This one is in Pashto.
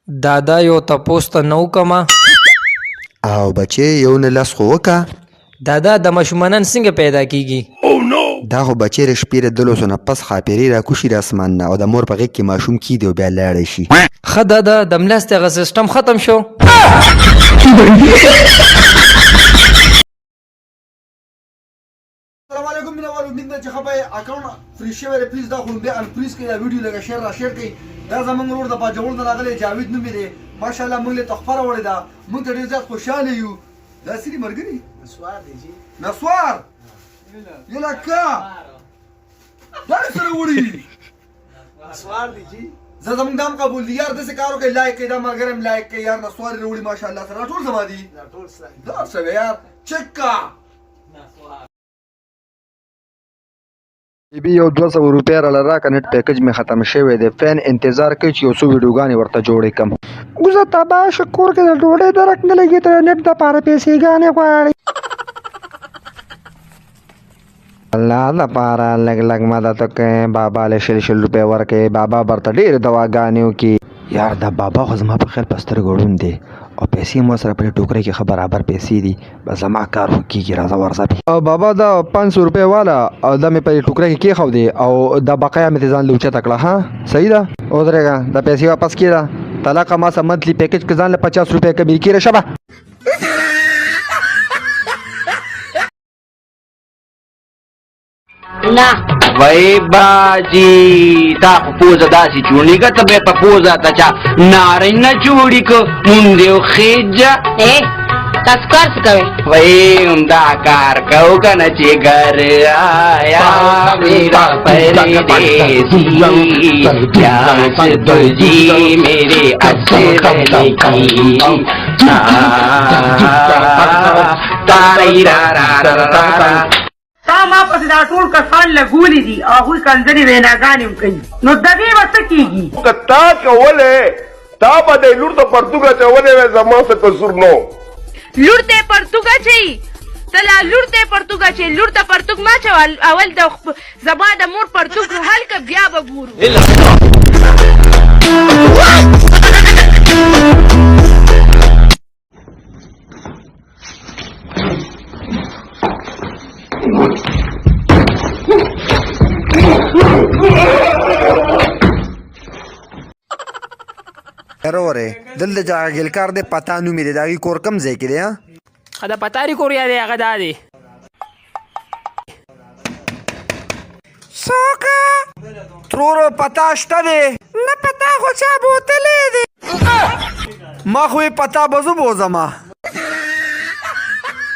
دادا یو تپوس ته نو کما او بچې یو نه لاس خو وکه. دادا د ماشومانان څنګه پیدا کیږي؟ دا خو بچې د شپې د 200 نه پس خاپیرې راکوشي د اسمان نه او د مور په غېږ کې ماشوم کیدي او بیا لاړی شي. ښه دادا د ملاستې هغه سیسټم ختم شو. السلام علیکم مینه والو، امید ده چې ښه به یې. اکاونټ فری شوی دی، پلیز دا خو بیا انفریز کړئ، دا ویډیو لږه شیر را شیر کړئ. دا زموږ ورور د باجوړ نه راغلی جاوید نوم یې دی. ماشاءالله موږ له تحفه راوړې ده، موږ ته ډېر زیات خوشحاله یو. دا څه دي ملګري؟ نسوار دی جي. نسوار یله کا دا سره وړي نسوار دی جي. زه زموږ دام قبول دی یار، داسې کار وکړئ، لایک کړئ، دا ملګری هم لایک کړئ یار. نسوار یې راوړي ماشاءالله سره، ټول زما دي، دا څه یار چک کا بی یو 200 روپۍ راله راکه، نټ پیکج مې ختم شوی دی. فین انتظار کوي چې یو څو ویډیوګانې ورته جوړې کړم. اوزه تباه شو، کور کې د ډوډۍ درک نه لګي، تر نټ دپاره پیسېګانې غواړي. الله دپاره لږ لږ مدد وکړئ، بابا له 100 روپۍ ورکړئ. بابا برته ډېرې دواګانې وکړي. یار دا بابا خو زما په خیال په سترګو ړوند دی او پیسې مو سره په ټوکرۍ کې ښه برابر پیسې دي، بس زما کار خو کېږي. راځه ورځه او بابا دا 500 روپۍ والا او دا مې په ټوکرۍ کې کېښودې او دا بقایا مې ځان له اوچته کړه. ها صحیح ده، ودرېږه دا پیسې واپس کړه. طلاقه ما سره منتلي پیکج کې ځان له 50 روپۍ کمې کېره شبه. وای باجی تا خو پوزه داسې چوڼي که ته به په پوزه ته چا نارې نه جوړي که مونږ یو خېجه تاسو کار څه کوئ؟ وای همدا کار کوو که نه چې ګر آیا میرا پردیسی پیاس تجھی میرے اچھے کی تاری را را را را تا ما پسې دا ټول کسان لګولي دي او هغوی کنځلې ویناګانې هم کوي، نو د دې به څه کېږي؟ که تا کولې تا به د لور ته پرتوګ اچولی وی، زما څه قصور نو. لور ته پرتوګ اچوي؟ ته لا لور ته پرتوګ اچوي؟ لور ته پرتوګ مه اچوه، اول زما د مور پرتوګ حل که بیا به ګورو. وروره دلته چې هغه ګلکار دی پتا نومې دی، د هغې کور کوم ځای کې دی؟ ښه د پتاري کور یا دی هغه دا دی. څوکه ترورو پتا شته دی؟ نه پتا خو چا بوتلی دی. ما خو یې پتا به زه بوځمه.